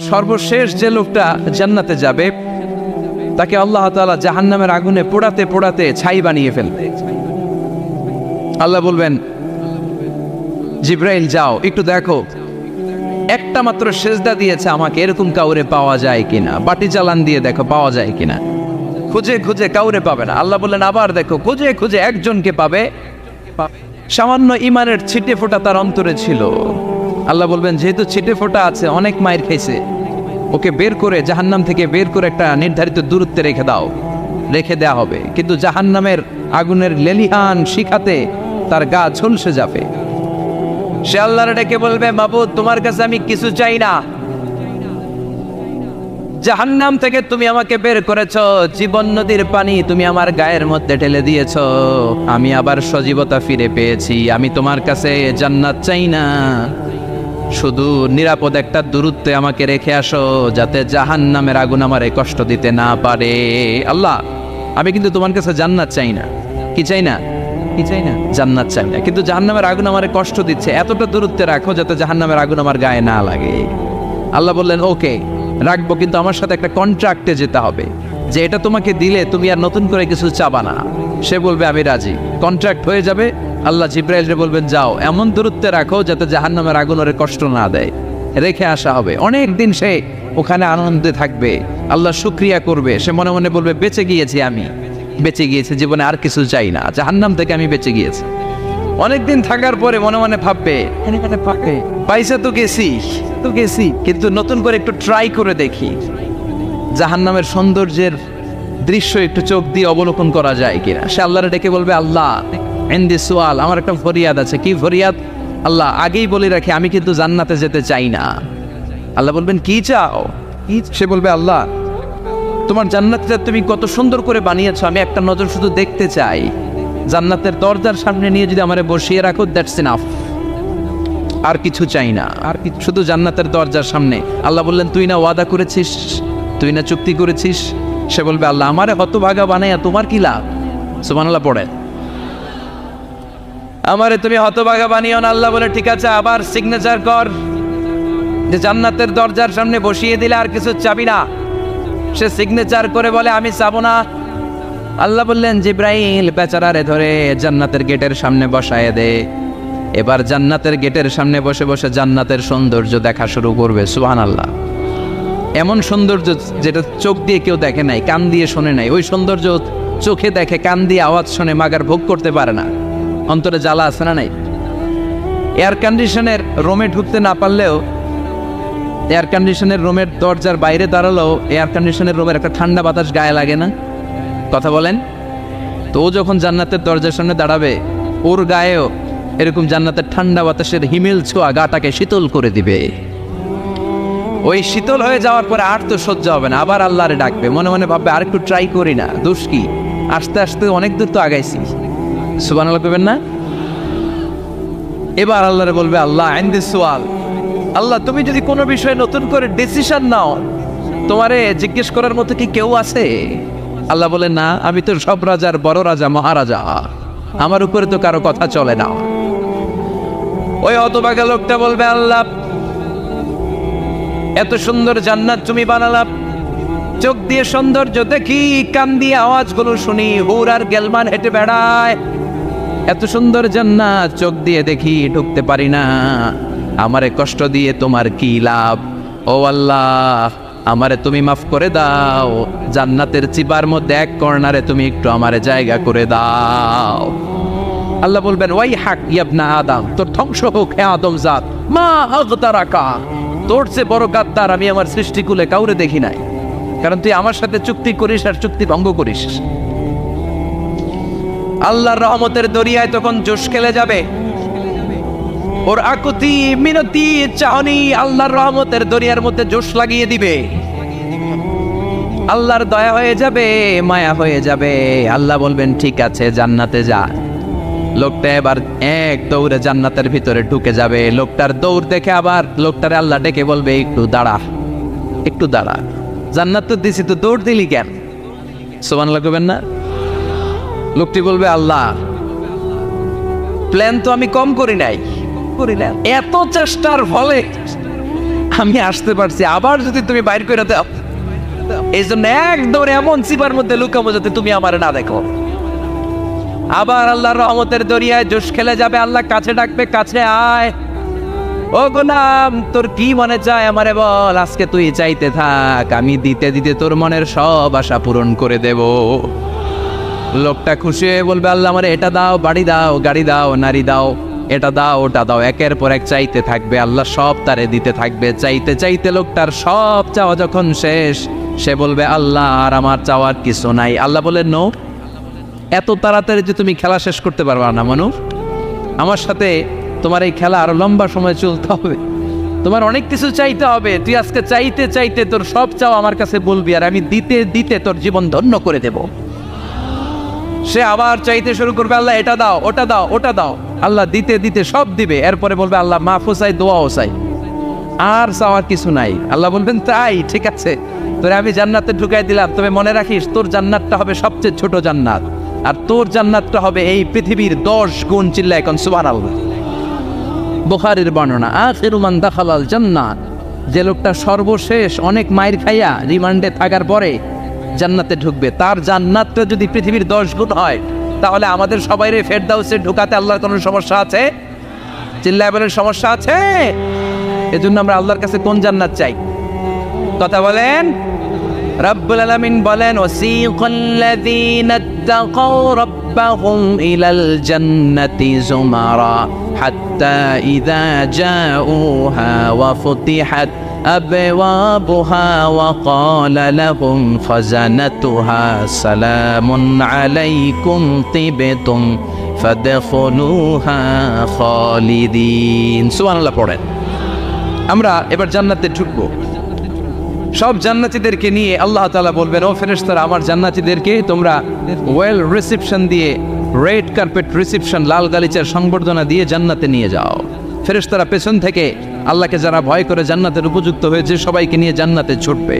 সর্বশেষ যে লোকটা জান্নাতে যাবে তাকে আল্লাহ তাআলা জাহান্নামের আগুনে পোড়াতে পোড়াতে ছাই বানিয়ে ফেলবে। আল্লাহ বলবেন, জিব্রাইল যাও একটু দেখো, একটা মাত্র সেজদা দিয়েছে আমাকে, এরকম কাউরে পাওয়া যায় কিনা, বাটি চালান দিয়ে দেখো পাওয়া যায় কিনা। খুঁজে খুঁজে কাউরে পাবে না। আল্লাহ বললেন আবার দেখো, খুঁজে খুঁজে একজনকে পাবে, সামান্য ইমানের ছিটে ফোঁটা তার অন্তরে ছিল। আল্লাহ বলবেন যেহেতু ছিটে ফোঁটা আছে, অনেক মায়ের খাইছে, ওকে বের করে জাহান্নাম থেকে বের করে একটা নির্ধারিত দূরত্বে রেখে দাও। রেখে দেয়া হবে, কিন্তু জাহান্নামের আগুনের লেলিহান শিখাতে তার গা ঝলসে যাবে। সে আল্লাহর ডেকে বলবে, মাবুদ তোমার কাছে আমি কিছু চাই না, জাহান্নাম থেকে তুমি আমাকে বের করেছো, জীবন নদীর পানি তুমি আমার গায়ের মধ্যে ঢেলে দিয়েছো, আমি আবার সজীবতা ফিরে পেয়েছি, আমি তোমার কাছে জান্নাত চাই না, শুধু নিরাপদ একটা দূরত্বে আমাকে রেখে আসো, যাতে জাহান্নামের আগুন আমারে কষ্ট দিতে না পারে। আল্লাহ আমি কিন্তু তোমার কাছে জান্নাত চাই না। কি চাই না? কি চাই না? জান্নাত চাই না, কিন্তু জাহান্নামের আগুন আমারে কষ্ট দিচ্ছে, এতটা দূরত্বে রাখো যাতে জাহান্নামের আগুন আমার গায়ে না লাগে। আল্লাহ বললেন ওকে রাখবো, কিন্তু আমার সাথে একটা কন্ট্রাক্টে যেতে হবে, যে এটা তোমাকে দিলে তুমি আর নতুন করে কিছু চাবা না। সে বলবে আমি রাজি, কন্ট্রাক্ট হয়ে যাবে। আল্লাহ জিব্রাইলকে বলবেন যাও এমন দূরত্বে রাখো যাতে জাহান্নামের আগুন ওরে কষ্ট না দেয়। রেখে আসা হবে, অনেক দিন সে ওখানে আনন্দে থাকবে, আল্লাহ শুকরিয়া করবে, সে মনে মনে বলবে বেঁচে গিয়েছি, আমি বেঁচে গিয়েছি, জীবনে আর কিছু চাই না, জাহান্নাম থেকে আমি বেঁচে গিয়েছি। অনেকদিন থাকার পরে মনে মনে ভাববে পাইসা তো গেছি, কিন্তু নতুন করে একটু ট্রাই করে দেখি, জাহান্নামের সৌন্দর্যের দৃশ্য একটু চোখ দিয়ে অবলোকন করা যায় কিনা। সে আল্লাহরে ডেকে বলবে, আল্লাহ ইনদি সুআল, আমার একটা ফরিয়াদ আছে। কি ফরিয়াদ? আল্লাহ আগেই বলে রাখি আমি কিন্তু জান্নাতে যেতে চাই না। আল্লাহ বলবেন কি চাও? সে বলবে আল্লাহ তোমার জান্নাতটা তুমি কত সুন্দর করে বানিয়েছো, আমি একটা নজর শুধু দেখতে চাই, জান্নাতের দরজার সামনে নিয়ে যদি আমারে বসিয়ে রাখো, দ্যাটস ইনাফ, আর কিছু চাই না, আর কিছু, শুধু জান্নাতের দরজার সামনে। আল্লাহ বললেন তুই না ওয়াদা করেছিস, তুই না চুক্তি করেছিস। সে বলবে আল্লাহ আমারে হতভাগা বানাইয়া তোমার কি লাভ? সুবহানাল্লাহ পড়ে, আমারে তুমি হতভাগা বানিও না। আল্লাহ বলে ঠিক আছে, আবার সিগনেচার কর যে জান্নাতের দরজার সামনে বসিয়ে দিলে আর কিছু চাবি না। সে সিগনেচার করে বলে আমি চাবো না। আল্লাহ বললেন জিব্রাইল বেচারারে ধরে জান্নাতের গেটের সামনে বসায় দে। এবার জান্নাতের গেটের সামনে বসে বসে জান্নাতের সৌন্দর্য দেখা শুরু করবে। সুবহানাল্লাহ, এমন সৌন্দর্য যেটা চোখ দিয়ে কেউ দেখে নাই, কান দিয়ে শোনে নাই, ওই সৌন্দর্য চোখে দেখে, কান দিয়ে আওয়াজ শোনে, মাগার ভোগ করতে পারে না, অন্তরে জ্বালা আছে না নাই? এয়ার কন্ডিশনের রুমে ঢুকতে না পারলেও, এয়ার কন্ডিশনের রুমের দরজার বাইরে দাঁড়ালেও এয়ার কন্ডিশনের রুমের একটা ঠান্ডা বাতাস গায়ে লাগে না? কথা বলেন তো। ও যখন জান্নাতের দরজার সামনে দাঁড়াবে, ওর গায়েও এরকম জান্নাতের ঠান্ডা বাতাসের হিমেল ছোঁয়া গাটাকে শীতল করে দিবে। ওই শীতল হয়ে যাওয়ার পরে আর তো সহ্য হবে না, আবার আল্লাহরে ডাকবে, মনে মনে ভাববে আর একটু ট্রাই করি না, দোষ কি, আস্তে আস্তে অনেক দূর তো আগাইছি। সুবহানাল্লাহ কইবেন না? এবার আল্লাহরে বলবে আল্লাহ ইনদি সুআল, আল্লাহ তুমি যদি কোনো বিষয়ে নতুন করে ডিসিশন নাও, তোমারে জিজ্ঞেস করার মতো কি কেউ আছে? আল্লাহ বলে না, আমি তো সব রাজার বড় রাজা, মহারাজা, আমার উপরে তো কারো কথা চলে না। ওই হতভাগা লোকটা বলবে আল্লাহ এত সুন্দর জান্নাত তুমি বানালাম, চোখ দিয়ে সৌন্দর্য দেখি, কান দিয়ে আওয়াজগুলো শুনি, হুর আর গেলমান হেঁটে বেড়ায়, এত সুন্দর জান্নাত চোখ দিয়ে দেখি, ঢুকতে পারি না, আমারে কষ্ট দিয়ে তোমার কি লাভ? ও আল্লাহ আমারে তুমি মাফ করে দাও, জান্নাতের চিবার মধ্যে এক কর্নারে তুমি একটু আমারে জায়গা করে দাও। আল্লাহ বলবেন ওয়াই হাক ইবনা আদম, তোর ধ্বংস হোক হে আদম জাত, মা আগতারাকা, তোর চেয়ে বড় গাদ্দার আমি আমার সৃষ্টিকুলে কাউরে দেখি নাই, কারণ তুই আমার সাথে চুক্তি করিস আর চুক্তি ভঙ্গ করিস। আল্লাহর রহমতের দরিয়ায় তখন জোশ খেলে যাবে, ওর আকুতি মিনতি চাহনি আল্লাহর রহমতের দরিয়ার মধ্যে জোশ লাগিয়ে দিবে। আল্লাহর দয়া হয়ে যাবে, মায়া হয়ে যাবে। আল্লাহ বলবেন ঠিক আছে জান্নাতে যা। লোকটা এবার এক দৌড়ে জান্নাতের ভিতরে ঢুকে যাবে। লোকটার দৌড় দেখে আবার লোকটারে আল্লাহ ডেকে বলবে একটু দাঁড়া, একটু দাঁড়া, জান্নাত তো দিছি, তো দৌড় দিলি কেন? সুবহানাল্লাহ কইবেন না? লোকটি বলবে আল্লাহ প্ল্যান তো আমি কম করি নাই, এত চেষ্টার ফলে আমি আসতে পারছি, আবার যদি তুমি বাইর করে দাও, এই জন্য একদম এমন চিপার মধ্যে লুকাবো যাতে তুমি আমার না দেখো। আবার আল্লাহর রহমতের দরিয়ায় জোশ খেলে যাবে, আল্লাহ কাছে ডাকবে, কাছে আয়, ও গোলাম তোর কি মনে চায় আমারে বল, আজকে তুই চাইতে থাক, আমি দিতে দিতে তোর মনের সব আশা পূরণ করে দেব। লোকটা খুশি হয়ে বলবে, আল্লাহ আমারে এটা দাও, বাড়ি দাও, গাড়ি দাও, নারী দাও, এটা দাও, ওটা দাও, একের পর এক চাইতে থাকবে, আল্লাহ সব তারে দিতে থাকবে। চাইতে চাইতে লোকটার সব চাওয়া যখন শেষ, সে বলবে আল্লাহ আর আমার চাওয়ার কিছু নাই। আল্লাহ বলেন, নো, এত তাড়াতাড়ি যে তুমি খেলা শেষ করতে পারবা না মানুষ, আমার সাথে তোমার এই খেলা আরো লম্বা সময় চলতে হবে, তোমার অনেক কিছু চাইতে হবে। তুই আজকে চাইতে চাইতে তোর সব চাও আমার কাছে বলবি, আর আমি দিতে দিতে তোর জীবন ধন্য করে দেব। সে আবার চাইতে শুরু করবে, আল্লাহ এটা দাও, ওটা দাও, ওটা দাও, আল্লাহ দিতে দিতে সব দিবে। এরপরে বলবে আল্লাহ মাফও চাই, দোয়াও চাই, আর চাওয়ার কিছু নাই। আল্লাহ বলবেন তাই ঠিক আছে, তোরে আমি জান্নাতে ঢুকাই দিলাম, তবে মনে রাখিস তোর জান্নাতটা হবে সবচেয়ে ছোট জান্নাত, আর তোর জান্নাতটা হবে এই পৃথিবীর 10 গুণ। চিল্লা এখন সুবহানাল্লাহ। বুখারীর বর্ণনা, আখিরু মান দাখালাল জান্নাত, যে লোকটা সর্বশেষ অনেক মাইর খাইয়া রিমান্ডে থাকার পরে জান্নাতে ঢুকবে, তার জান্নাতটা যদি পৃথিবীর 10 গুণ হয়, তাহলে আমাদের সবাইরে ফেরদাউসে ঢুকাতে আল্লাহর কোনো সমস্যা আছে? চিল্লায় বলেন সমস্যা আছে? এজন্য আমরা আল্লাহর কাছে কোন জান্নাত চাই? কথা বলেন। রব্বুল আলামিন বলেন, ওয়াসিকাল্লাযীনা তাকাউ রাব্বাহুম ইলাল জান্নাতি যুমারা হাত্তা ইযা জাউহা ওয়া ফুতিহাত আবওয়াবুহা ওয়া ক্বালা লাহুম খাযানাতুহা সালামুন আলাইকুম তিবতুম ফাদখুলুহা খালিদিন। সুবহানাল্লাহ পড়েন। আমরা এবার জান্নাতে ঢুকবো। সব জান্নাতীদেরকে নিয়ে আল্লাহ তাআলা বলবেন, ও ফেরেশতারা, আমার জান্নাতীদেরকে তোমরা ওয়েল রিসেপশন দিয়ে, রেড কার্পেট রিসেপশন, লাল গালিচার সংবর্ধনা দিয়ে জান্নাতে নিয়ে যাও। ফেরেশতারা পেছন থেকে আল্লাহকে যারা ভয় করে জান্নাতের উপযুক্ত হয়েছে সবাইকে নিয়ে জান্নাতে ছুটবে।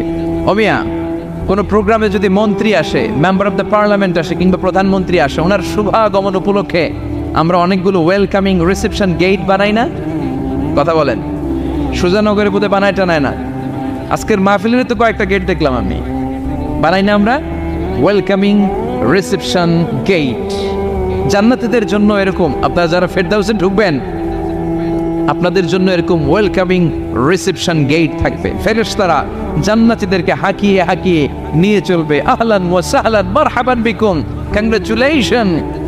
অমিয়া, কোনো প্রোগ্রামে যদি মন্ত্রী আসে, মেম্বার অফ দ্য পার্লামেন্ট আসে, কিংবা প্রধানমন্ত্রী আসে, ওনার শুভাগমন উপলক্ষে আমরা অনেকগুলো ওয়েলকামিং রিসেপশন গেট বানাই না? কথা বলেন। সুজানগরে বোধহয় বানায় টানায় না, আজকের মাহফিলের তো কয়েকটা গেট দেখলাম আমি, বানাই না আমরা ওয়েলকামিং রিসেপশন গেট। জান্নাতীদের জন্য এরকম, আপনারা যারা ফেরদাউসে ঢুকবেন আপনাদের জন্য এরকম ওয়েলকামিং রিসেপশন গেট থাকবে। ফেরেশতারা জান্নাতীদেরকে হাঁকিয়ে হাঁকিয়ে নিয়ে চলবে, আহলান ওয়া সাহলান মারহাবান বিকুম, কংগ্রাচুলেশন,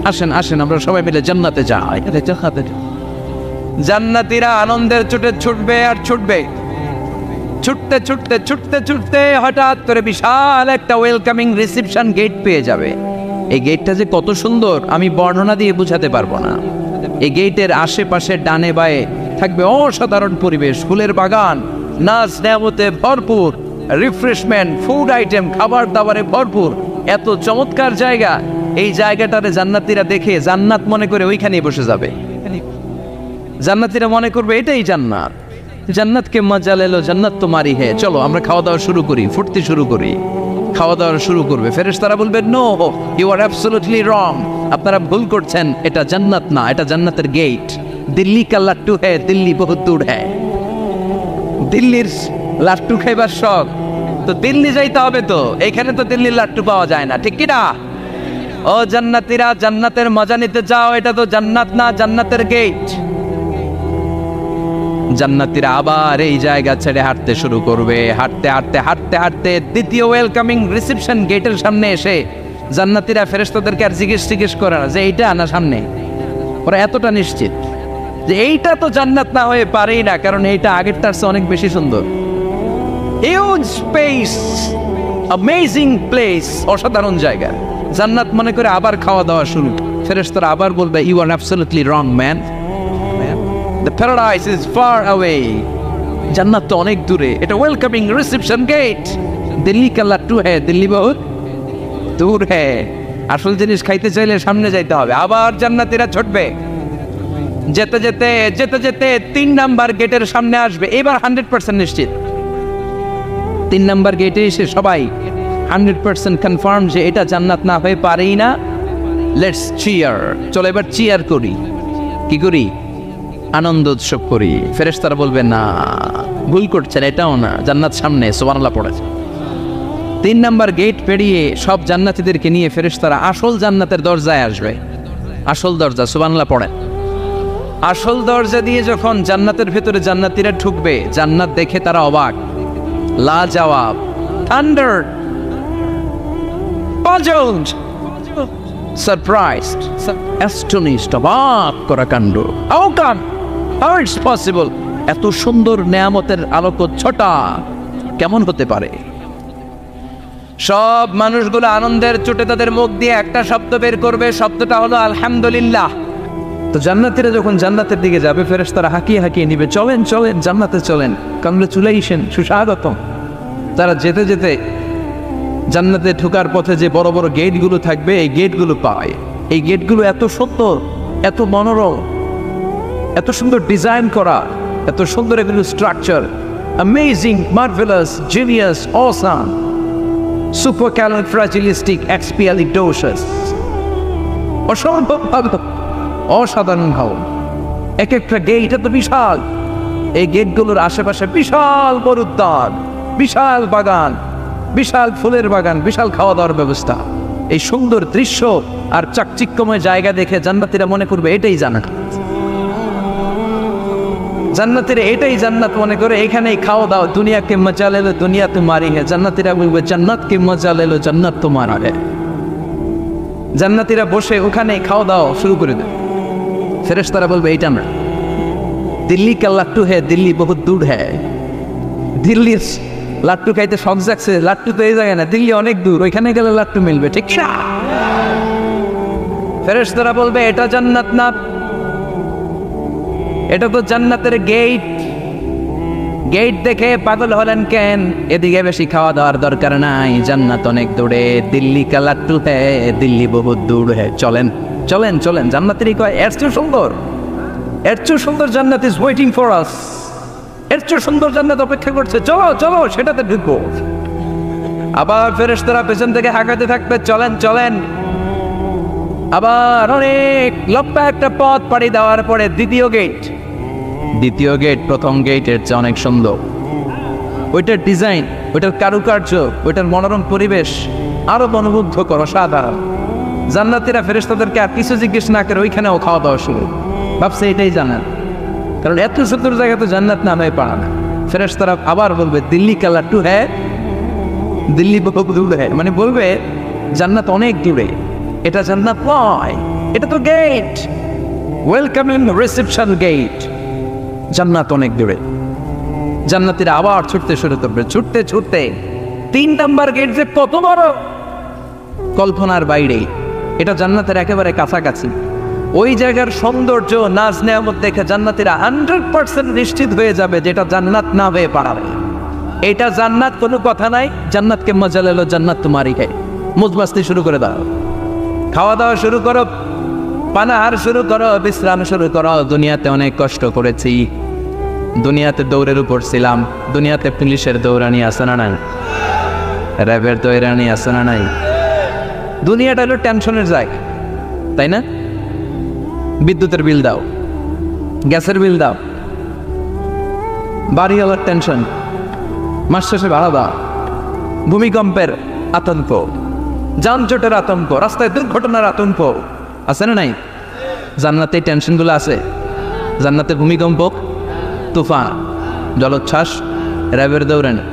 আসেন আসেন আমরা সবাই মিলে জান্নাতে যাই। জান্নাতীরা আনন্দের চোটে ছুটবে আর ছুটবে, ছুটতে ছুটতে ছুটতে ছুটতে হঠাৎ করে বিশাল একটা ওয়েলকামিং রিসেপশন গেট পেয়ে যাবে। এই গেটটা যে কত সুন্দর আমি বর্ণনা দিয়ে বোঝাতে পারবো না। এই গেটের আশেপাশে ডানে বায়ে থাকবে অসাধারণ পরিবেশ, ফুলের বাগান, নাচ নেয়ামতে ভরপুর, রিফ্রেশমেন্ট, ফুড আইটেম, খাবার দাবারে ভরপুর, এত চমৎকার জায়গা। এই জায়গাটারে জান্নাতীরা দেখে জান্নাত মনে করে ওইখানেই বসে যাবে। জান্নাতীরা মনে করবে এটাই জান্নাত, জান্নাতকে মজা লেলো, জান্নাত তোমারই হে, চলো আমরা খাওয়া দাওয়া শুরু করি, ফুটতে শুরু করি। খাওয়া দাওয়া শুরু করবে। ফেরেশতারা বলবে, no, you are absolutely wrong, আপনারা ভুল করছেন, এটা জান্নাত না, এটা জান্নাতের গেট। দিল্লি কা লাট্টু হ্যায়, দিল্লি বহুত দূর হ্যায়। দিল্লির লাট্টু খাইবার শখ তো দিল্লি যাইতে হবে, তো এখানে তো দিল্লির লাট্টু পাওয়া যায় না, ঠিক কি না? ও জান্নাতীরা, জান্নাতের মজা নিতে যাও, এটা তো জান্নাত না, জান্নাতের গেট। জান্নাতীরা আবার এই জায়গা ছেড়ে হাঁটতে শুরু করবে। হাঁটতে হাঁটতে হাঁটতে হাঁটতে দ্বিতীয় ওয়েলকামিং রিসেপশন গেটের সামনে এসে জান্নাতীরা ফেরেশতাদেরকে আর জিজ্ঞেস করে না যে এইটা না সামনে, ওরা এতটা নিশ্চিত যে এইটা তো জান্নাত না হয়ে পারেই না, কারণ এইটা আগেরটার চেয়ে অনেক বেশি সুন্দর। হিউজ স্পেস, অ্যামেজিং প্লেস, অসাধারণ জায়গা। জান্নাত মনে করে আবার খাওয়া দাওয়া শুরু। ফেরেশতারা আবার বলবে, you are absolutely wrong man, the paradise is far away, জান্নাত তো অনেক দূরে, এটা ওয়েলকামিং রিসেপশন গেট। দিল্লি কা লাট্টু হ্যায়, দিল্লি বহুত দূর হ্যায়। আসল জিনিস খাইতে চাইলে সামনে যাইতে হবে। আবার জান্নাতীরা ছুটবে, যেতে যেতে যেতে যেতে 3 নাম্বার গেটের সামনে আসবে। এবার 100% নিশ্চিত, 3 নাম্বার গেটে এসে সবাই 100% কনফার্ম যে এটা জান্নাত না হয়ে পারেই না। লেটস চিয়ার, চলো এবার চিয়ার করি। কি করি? আনন্দ উৎসব করি। ফেরেশতারা বলবে না, ভুল করছেন, এটাও না, জান্নাত সামনে, সুবহানাল্লাহ পড়েছে। 3 নাম্বার গেট পেরিয়ে সব জান্নাতীদেরকে নিয়ে ফেরেশতারা আসল জান্নাতের দরজায় আসবে। আসল দরজা, সুবহানাল্লাহ পড়েন। আসল দরজা দিয়ে যখন জান্নাতের ভেতরে জান্নাতীরা ঢুকবে, জান্নাত দেখে তারা অবাক, লাজবাব, থান্ডার, পাজলড, সারপ্রাইজড, অ্যাস্টনিশড, অবাক করা কাণ্ড। How come, how it's possible, এত সুন্দর নেয়ামতের আলোকচ্ছটা কেমন হতে পারে? সব মানুষগুলো আনন্দের চোটে তাদের মুখ দিয়ে একটা শব্দ বের করবে, শব্দটা হলো আলহামদুলিল্লাহ। তো জান্নাতীরা যখন জান্নাতের দিকে যাবে, ফেরেশতারা হাঁকিয়ে হাঁকিয়ে নিবে, চলেন চলেন জান্নাতে চলেন, কংগ্রেচুলেশন, সুস্বাগতম। তারা যেতে যেতে জান্নাতে ঢোকার পথে যে বড় বড় গেটগুলো থাকবে, এই গেটগুলো পায়। এই গেটগুলো এত সুন্দর, এত মনোরম, এত সুন্দর ডিজাইন করা, এত সুন্দর এগুলো structure, amazing, marvellous, genius, awesome, supercalifragilisticexpialidocious, অসম্ভব ভালো, অসাধারণ ভালো। এক একটা গেট এত বিশাল, এই গেটগুলোর আশেপাশে বিশাল বড় উদ্যান, বিশাল বাগান, বিশাল ফুলের বাগান, বিশাল খাওয়া দাওয়ার ব্যবস্থা। এই সুন্দর দৃশ্য আর চাকচিক্যময় জায়গা দেখে জান্নাতীরা মনে করবে এটাই জান্নাত। জান্নাতীরা এটাই জান্নাত মনে করে, এখানেই খাওয়া দাওয়া। দুনিয়া কে মজা লে লো, দুনিয়া তোমারি হে। জান্নাতীরা বলবে জান্নাত কে মজা লে লো, জান্নাত তোমারা হে। জান্নাতীরা বসে ওখানেই খাওয়া দাওয়া শুরু করে দেবে। ফেরেশতারা বলবে এইটা না, দিল্লি কা লাট্টু হে, দিল্লি বহুত দূর হ্যায়। দিল্লির লাট্টু খাইতে শখ জাগছে, লাট্টু তো এই জায়গায় না, দিল্লি অনেক দূর, ওইখানে গেলে লাট্টু মিলবে, ঠিক না? ফেরেশতারা বলবে এটা জান্নাত না, এটা তো জান্নাতের গেট। গেট দেখে পাগল হলেন কেন? এদিকে বেশি খাওয়া দাওয়ার দরকার নাই, জান্নাত অনেক দূরে। দিল্লি কা লাট্টু হে, দিল্লি বহুত দূর হে। চলেন চলেন চলেন, জান্নাতেরই কয় এর চেয়ে সুন্দর, এর চেয়ে সুন্দর জান্নাত ইজ ওয়েটিং ফর আস। এর চেয়ে সুন্দর জান্নাত অপেক্ষা করছে, চলো চলো সেটাতে ঢুকবো। আবার ফেরেশতারা পেছন থেকে হাঁকাতে থাকবে, চলেন চলেন। আবার অনেক লম্বা একটা পথ পাড়ি দেওয়ার পরে দ্বিতীয় গেট। দ্বিতীয় গেট প্রথম গেটের চেয়ে অনেক সুন্দর। ওইটার ডিজাইন, ওইটার কারুকার্য, ওইটার মনোরম পরিবেশ আরো মনোমুগ্ধকর, অসাধারণ। জান্নাতীরা ফেরেশতাদেরকে আর কিছু জিজ্ঞেস না করে ওইখানেও খাওয়া দাওয়া শুরু। ভাবছে এটাই জান্নাত, কারণ এত সুন্দর জায়গা তো জান্নাত নামে পারা না। ফেরেশতারা আবার বলবে দিল্লি কা লাট্টু হ্যাঁ, দিল্লি বহুত দূর হ্যাঁ, মানে বলবে জান্নাত অনেক দূরে, এটা জান্নাত নয়, এটা তো গেট, ওয়েলকামিং রিসেপশন গেট। জান্নাত অনেক দূরে। জান্নাতীরা আবার ছুটতে শুরু করবে, ছুটতে ছুটতে 3 নাম্বার গেট যে কত বড়, কল্পনার বাইরে। এটা জান্নাতের একেবারে কাছাকাছি। ওই জায়গার সৌন্দর্য, নাজ নেয়ামত দেখে জান্নাতীরা 100% নিশ্চিত হয়ে যাবে যেটা জান্নাত না হয়ে পারাবে। এটা জান্নাত, কোনো কথা নাই। জান্নাতকে মজা লেলো, জান্নাত তোমারই হে। মুজমাস্তি শুরু করে দাও, খাওয়া দাওয়া শুরু করো, পানাহার শুরু করো, বিশ্রাম শুরু করো। দুনিয়াতে অনেক কষ্ট করেছি, দুনিয়াতে দৌড়ের উপর ছিলাম, দুনিয়াতে পুলিশের দৌড়ানি আছে না নাই, র্যাবের দৌড়ানি আছে না নাই। দুনিয়াটা হলো টেনশনের জায়গা, তাই না? বিদ্যুতের বিল দাও, গ্যাসের বিল দাও, বাড়িওয়ালার টেনশন, মাস শেষে ভাড়া দাও, ভূমিকম্পের আতঙ্ক, যানজটের আতঙ্ক, রাস্তায় দুর্ঘটনার আতঙ্ক আছে না নাই? জান্নাতে টেনশনগুলো আছে। জান্নাতে ভূমিকম্প, তুফান, জলোচ্ছ্বাস, র্যাবের দৌড়ানি,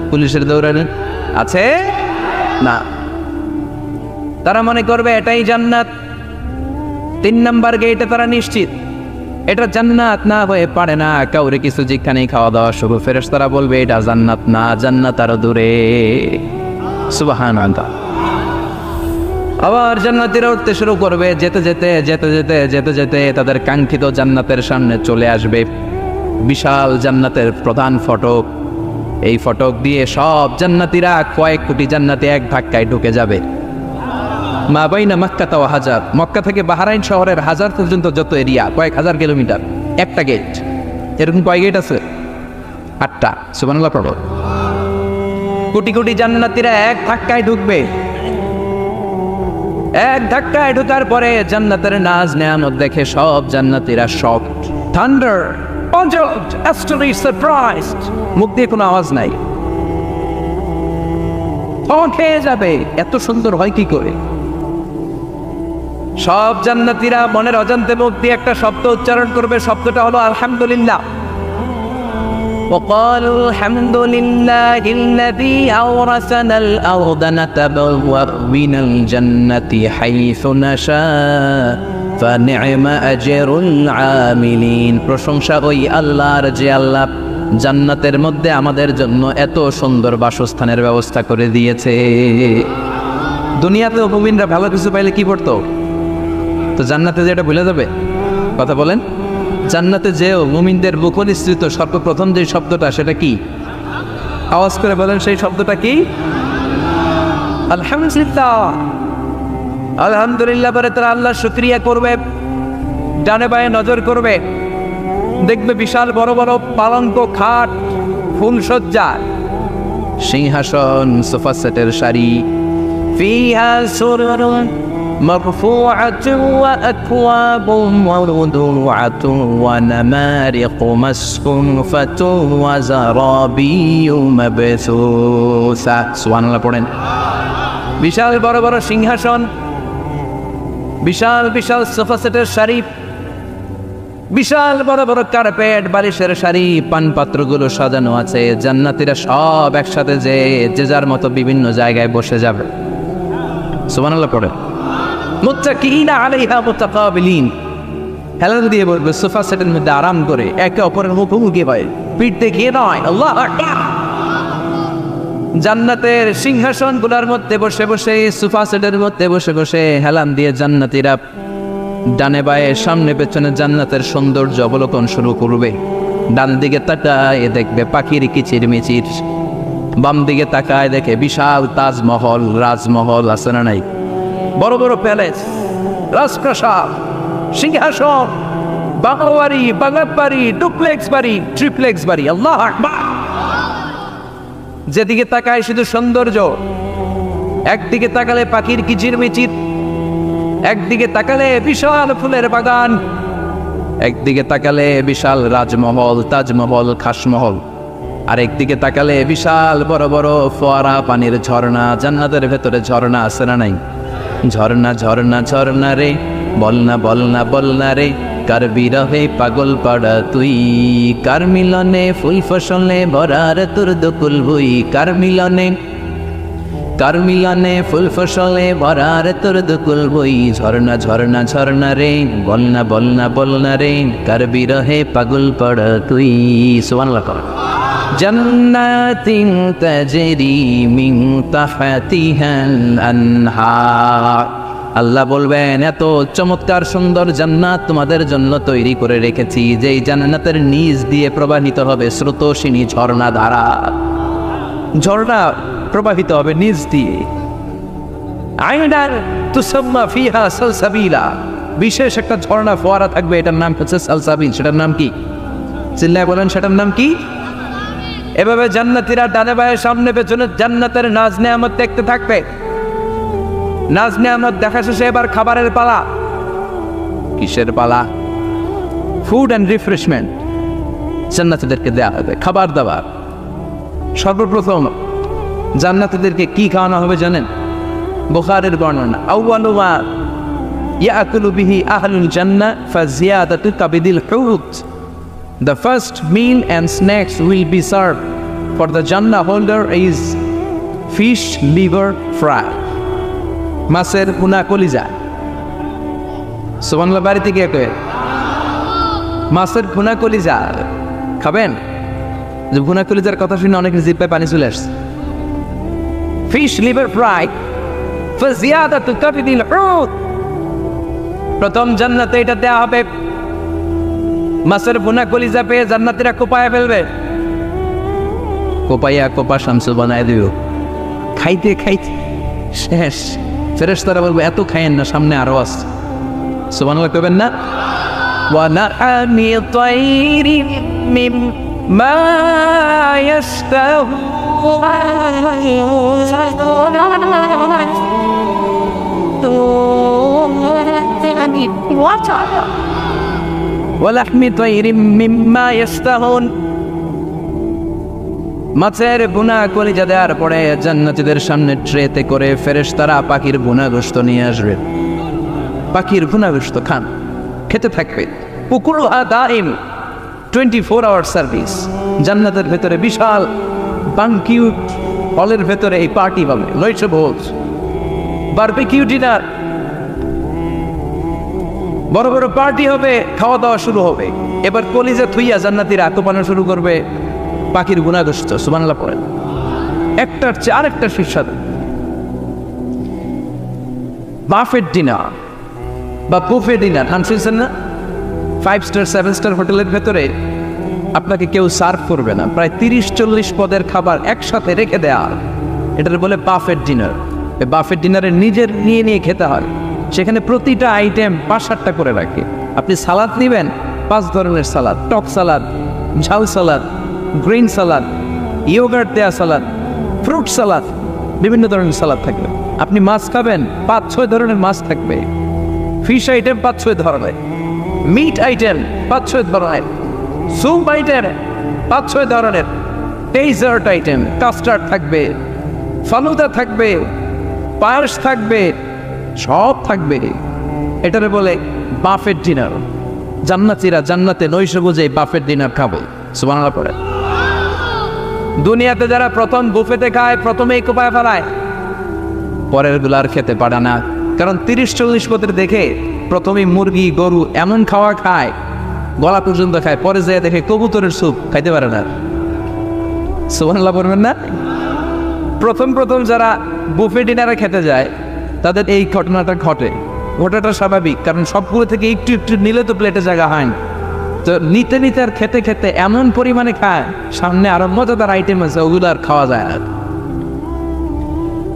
পুলিশের দৌড়ানি আছে না। তারা মনে করবে এটাই জান্নাত। 3 নাম্বার গেটে তারা নিশ্চিত এটা জান্নাত না হয়ে পারে না। কাউরে কিছু যেখানেই খাওয়া দাওয়া শুরু। ফেরেশতারা বলবে এটা জান্নাত না, জান্নাত আরো দূরে। সুবহানাল্লাহ। আবার জান্নাতীরা উঠতে শুরু করবে, যেতে যেতে যেতে যেতে যেতে যেতে তাদের কাঙ্ক্ষিত জান্নাতের সামনে চলে আসবে। বিশাল জান্নাতের প্রধান ফটক। এই ফটক দিয়ে সব জান্নাতীরা, কয়েক কোটি জান্নাতি এক ধাক্কায় ঢুকে যাবে। মা বাইনা মক্কা ওয়া হাজার, মক্কা থেকে বাহরাইন শহরের হাজার পর্যন্ত যত এরিয়া, কয়েক হাজার কিলোমিটার, একটা গেট। এরকম কয় গেট আছে? 8টা। সুবহানাল্লাহ পড়ো। কোটি কোটি জান্নাতীরা এক ধাক্কায় ঢুকবে। এক ধাক্কায় ঢোকার পরে জান্নাতের নাজ নেয়ামত দেখে সব জান্নাতীরা shocked, thunder, puzzled, utterly surprised, মুখ দিয়ে কোনো আওয়াজ নাই, খেয়ে যাবে, এত সুন্দর হয় কি করে? সব জান্নাতীরা মনের অজান্তে মুখ দিয়ে একটা শব্দ উচ্চারণ করবে, শব্দটা হলো আলহামদুলিল্লাহ। وقالوا الحمد لله الذي أورثنا الأرض نتبوأ من الجنة حيث نشاء فنعم أجر العاملين। প্রশংসা ওই আল্লাহর যে আল্লাহ জান্নাতের মধ্যে আমাদের জন্য এত সুন্দর বাসস্থানের ব্যবস্থা করে দিয়েছে। দুনিয়াতে মুমিনরা ভালো কিছু পাইলে কি করতো? তো জান্নাতে যে এটা ভুলে যাবে? কথা বলেন। জান্নাতে যেও মুমিনদের মুখনিসৃত সর্বপ্রথম যে শব্দটা, সেটা কি? আওয়াজ করে বলেন, সেই শব্দটা কি? আলহামদুলিল্লাহ। আলহামদুলিল্লাহ পরে তারা আল্লাহর শুকরিয়া করবে, ডানে বায়ে নজর করবে, দেখবে বিশাল বড় বড় পালঙ্ক, খাট, ফুলসজ্জা, সিংহাসন, সোফা সেটের সারি, ফিহা সুরুরুন মারফুআতুন ওয়া আকওয়াবুন মাওদুআতুন ওয়া নামারিকু মাসফুফাতুন ওয়া যারাবিয়্যু মাবসুসা। সুবহানাল্লাহ পড়েন। বিশাল বড় বড় সিংহাসন, বিশাল বিশাল সোফা সেটের সারি, বিশাল বড় বড় কার্পেট, বালিশের সারি, পানপাত্রগুলো সাজানো আছে। জান্নাতীরা সব একসাথে যে যার মতো বিভিন্ন জায়গায় বসে যাবে। সুবহানাল্লাহ পড়ে। মুত্তাকিইনা আলাইহা মুতাকাবিলিন, হেলান দিয়ে বলবে সোফা সেটের মধ্যে আরাম করে, একে অপরের মুখোমুখি হয়, পিঠ দেখিয়ে নয়। আল্লাহু আকবার। জান্নাতের সিংহাসনগুলোর মধ্যে বসে বসে, সোফা সেটের মধ্যে বসে বসে হেলান দিয়ে জান্নাতীরা ডানে বায়ে সামনে পেছনে জান্নাতের সৌন্দর্য অবলোকন শুরু করবে। ডান দিকে তাকায় দেখবে পাখির কিচিরমিচির, বাম দিকে তাকায় দেখে বিশাল তাজমহল, রাজমহল আছে না নাই, বড় বড় প্যালেস, রাজপ্রাসাদ, সিংহাসন, বাংলো বাড়ি, বাগান বাড়ি, ডুপ্লেক্স বাড়ি, ট্রিপ্লেক্স বাড়ি। আল্লাহু আকবার। যেদিকে তাকায় শুধু সৌন্দর্য, একদিকে তাকালে পাখির কিচিরমিচির, একদিকে তাকালে বিশাল ফুলের বাগান, একদিকে তাকালে বিশাল রাজমহল, তাজমহল, খাসমহল, আর একদিকে তাকালে বিশাল বড় বড় ফোয়ারা, পানির ঝর্ণা। জান্নাতের ভেতরে ঝর্ণা আছে না নাই? ঝর্ণা ঝর্ণা ঝর্ণা রে, বলনা বলনা বলনা রে, কার বিরহে পাগল পাড়া তুই, কার মিলনে ফুল ফসলে ভরার তোর দুকুল ভুই, কার মিলনে, কার মিলনে ফুল ফসলে ভরার তোর দুকুল বই। ঝর্ণা ঝর্ণা ঝর্ণা রে, বলনা বলনা বলনা রে, কার বিরহে পাগল পড়া তুই। সুবহানাল্লাহ। জান্নাতিন তাজরি মিন তাহতিহাল আনহার। আল্লাহ বলবেন, এত চমৎকার সুন্দর জান্নাত তোমাদের জন্য তৈরি করে রেখেছি, যেই জান্নাতের নিচ দিয়ে প্রবাহিত হবে স্রোতস্বিনী ঝর্ণা ধারা। ঝর্ণা প্রবাহিত হবে নিচ দিয়ে। আইনার তুসাম্মা ফিহা সালসাবিলা, বিশেষ একটা ঝর্ণা ফোয়ারা থাকবে, এটার নাম হচ্ছে সালসাবিল। সেটার নাম কি? চিল্লায় বলেন, সেটার নাম কি? এভাবে জান্নাতীরা ডানে বায়ে সামনে পেছনে জান্নাতের নাজ নেয়ামত দেখতে থাকবে। নাজ নেয়ামত দেখা শেষে এবার খাবারের পালা। কিসের পালা? ফুড অ্যান্ড রিফ্রেশমেন্ট জান্নাতীদেরকে দেওয়া হবে, খাবার দাবার। সর্বপ্রথম জান্নাতীদেরকে কি খাওয়ানো হবে জানেন? বুখারীর বর্ণনা, আউয়ালু মা ইয়াকুলু বিহি আহলুল জান্নাহ ফাজিয়াদাতু কাবিদিল হুত। The first meal and snacks will be served for the Jannah holder is fish liver fry, মাছের ভুনা কলিজা। সুবহানাল্লাহ। বাড়িতে গিয়ে কয়ে মাছের ভুনা কলিজা খাবেন? যে ভুনা কলিজার কথা শুনে অনেকের জিহ্বায় পানি চলে আসছে। ফিশ লিভার ফ্রাই ফাজিয়াদাতু কাবিদিল হুত, প্রথম জান্নাতে এটা দেয়া হবে। মাছের ভুনা কলিজা পেয়ে জান্নাতীরা কোপায় ফেলবে, কোপাইয়া কোপা শামসু বানায় দিও। খাইতে খাইতে শেষ। ফেরেশতারা বলবে, এত খাইয়েন না, সামনে আরো আছে। সুবহানাল্লাহ কইবেন না? ওয়া নাআমি তাইরিন মিম্মা ইয়াশতাহু, ওয়া লাহমি তায়রিম মিম্মা ইস্তাহুন। মাছের ভুনা কলিজা দেওয়ার পরে জান্নাতীদের সামনে ট্রেতে করে ফেরেশতারা পাখির ভুনা গোশত নিয়ে আসবে। পাখির ভুনা গোশত খান, খেতে থাকবে। উকুলুহা দাইম, 24 আওয়ার সার্ভিস। জান্নাতের ভেতরে বিশাল বানকিউট হলের ভেতরে এই পার্টি হবে, নয়শো ভোজ, বারবিকিউ ডিনার, বড় বড় পার্টি হবে, খাওয়া দাওয়া শুরু হবে। এবার কলিজা থুইয়া জান্নাতীরা আত্মপানা শুরু করবে পাখির গুনাহ গোশত। সুবহানাল্লাহ পড়েন। একটার চেয়ে আরেকটা সুস্বাদু। বাফেট ডিনার বা বুফে ডিনার শুনছেন না? 5 স্টার 7 স্টার হোটেলের ভেতরে আপনাকে কেউ সার্ভ করবে না, প্রায় 30-40 পদের খাবার একসাথে রেখে দেয়া, এটার বলে বাফেট ডিনার। এই বাফেট ডিনারে নিজের নিয়ে নিয়ে খেতে হয়। সেখানে প্রতিটা আইটেম 5-7টা করে রাখে। আপনি সালাদ নেবেন, 5 ধরনের সালাদ, টক সালাদ, ঝাল সালাদ, গ্রিন সালাদ, ইয়োগার্ট দেয়া সালাদ, ফ্রুট সালাদ, বিভিন্ন ধরনের সালাদ থাকবে। আপনি মাছ খাবেন, 5-6 ধরনের মাছ থাকবে। ফিশ আইটেম 5-6 ধরনের, মিট আইটেম 5-6 ধরনের, স্যুপ আইটেম 5-6 ধরনের, ডেজার্ট আইটেম, কাস্টার্ড থাকবে, ফালুদা থাকবে, পায়েস থাকবে, সব থাকবে। এটারে বলে বাফেট ডিনার। জান্নাতীরা জান্নাতে নৈশ বুঝে বাফেট ডিনার খাবে। সুবহানাল্লাহ পড়ে। দুনিয়াতে যারা প্রথম বুফেতে খায় প্রথমেই কোপায় ফেলায়, পরের গুলো আর খেতে পারে না। কারণ 30-40 পদের দেখে প্রথমেই মুরগি গরু এমন খাওয়া খায়, গলা পর্যন্ত খায়, পরে যেয়ে দেখে কবুতরের স্যুপ খাইতে পারে না। সুবহানাল্লাহ পড়বেন না? প্রথম যারা বুফে ডিনারে খেতে যায় তাদের এই ঘটনাটা ঘটে। ঘটাটা স্বাভাবিক, কারণ সবগুলো থেকে একটু একটু নিলে তো প্লেটে জায়গা হয় না। তো নিতে নিতে আর খেতে খেতে এমন পরিমাণে খায়, সামনে আরো মজাদার আইটেম আছে, ওগুলো আর খাওয়া যায় না।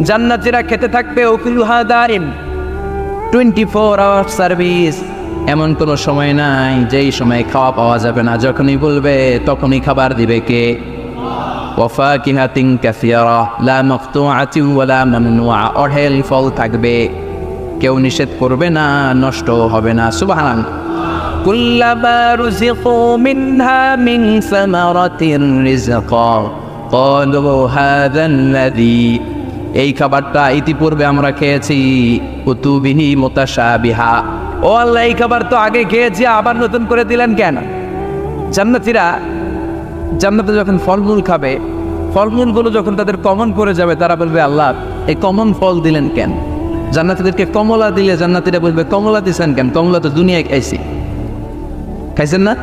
জান্নাতীরা খেতে থাকবে উকুলুহা দাইম, 24 আওয়ার সার্ভিস। এমন কোনো সময় নাই যেই সময় খাওয়া পাওয়া যাবে না। যখনই বলবে তখনই খাবার দিবে কে? ওয়াফাকিহাতিন কাসীরা লা মাকতুআতিন ওয়ালা মামনুআ। অঢেল ফল থাকবে, কেউ নিষেধ করবে না, নষ্ট হবে না। সুবহানাল্লাহ। কুল্লামা রুযিকু মিনহা মিন সামারাতির রিজকা ক্বালু হাযাল্লাযী। এই খাবারটা ইতিপূর্বে আমরা খেয়েছি, কুতুবিহি মুতাশাবিহা। ও আল্লাহ, এই খাবার তো আগে খেয়েছি, আবার নতুন করে দিলেন কেন? জান্নাতীরা জান্নাতে যখন ফলমূল খাবে, ফলমূলগুলো যখন তাদের কমন পড়ে যাবে, তারা বলবে আল্লাহ এই কমন ফল দিলেন কেন? জান্নাতীদেরকে কমলা দিলে জান্নাতীরা বলবে কমলা দিছেন কেন? কমলা তো দুনিয়ায় খাইছি। খাইছেন না?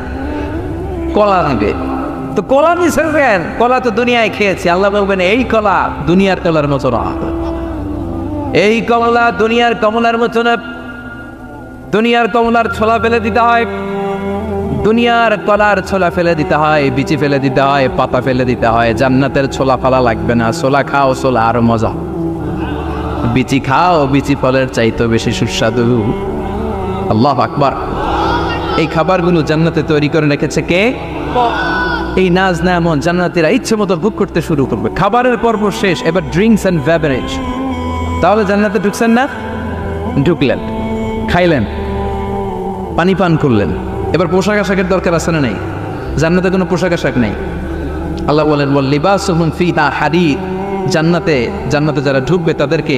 কলা নেবে তো কলা দিছেন কেন? কলা তো দুনিয়ায় খেয়েছি। আল্লাহ বলবেন এই কলা দুনিয়ার কলার মতো না, এই কমলা দুনিয়ার কমলার মতো না। দুনিয়ার কমলার ছোলা ফেলে দিতে হয়, দুনিয়ার কলার ছোলা ফেলে দিতে হয়, বিচি ফেলে দিতে হয়, পাতা ফেলে দিতে হয়। জান্নাতের ছোলা ফালা লাগবে না। ছোলা খাও, ছোলা আরো মজা। বিচি খাও, বিচি ফলের চাইতে বেশি সুস্বাদু। আল্লাহু আকবার। এই খাবারগুলো জান্নাতে তৈরি করে রেখেছে কে? এই নাজ নেয়ামত জান্নাতীরা ইচ্ছে মতো ভোগ করতে শুরু করবে। খাবারের পর্ব শেষ, এবার ড্রিঙ্কস এন্ড বেভারেজ। তাহলে জান্নাতে ঢুকছেন না? ঢুকলেন, খাইলেন, পানি পান করলেন। এবার পোশাক আশাকের দরকার আছে না নেই? জান্নাতে কোনো পোশাক আশাক নেই। আল্লাহ বলেন লিবাসুহুম ফিহা হারির। জান্নাতে যারা ঢুকবে তাদেরকে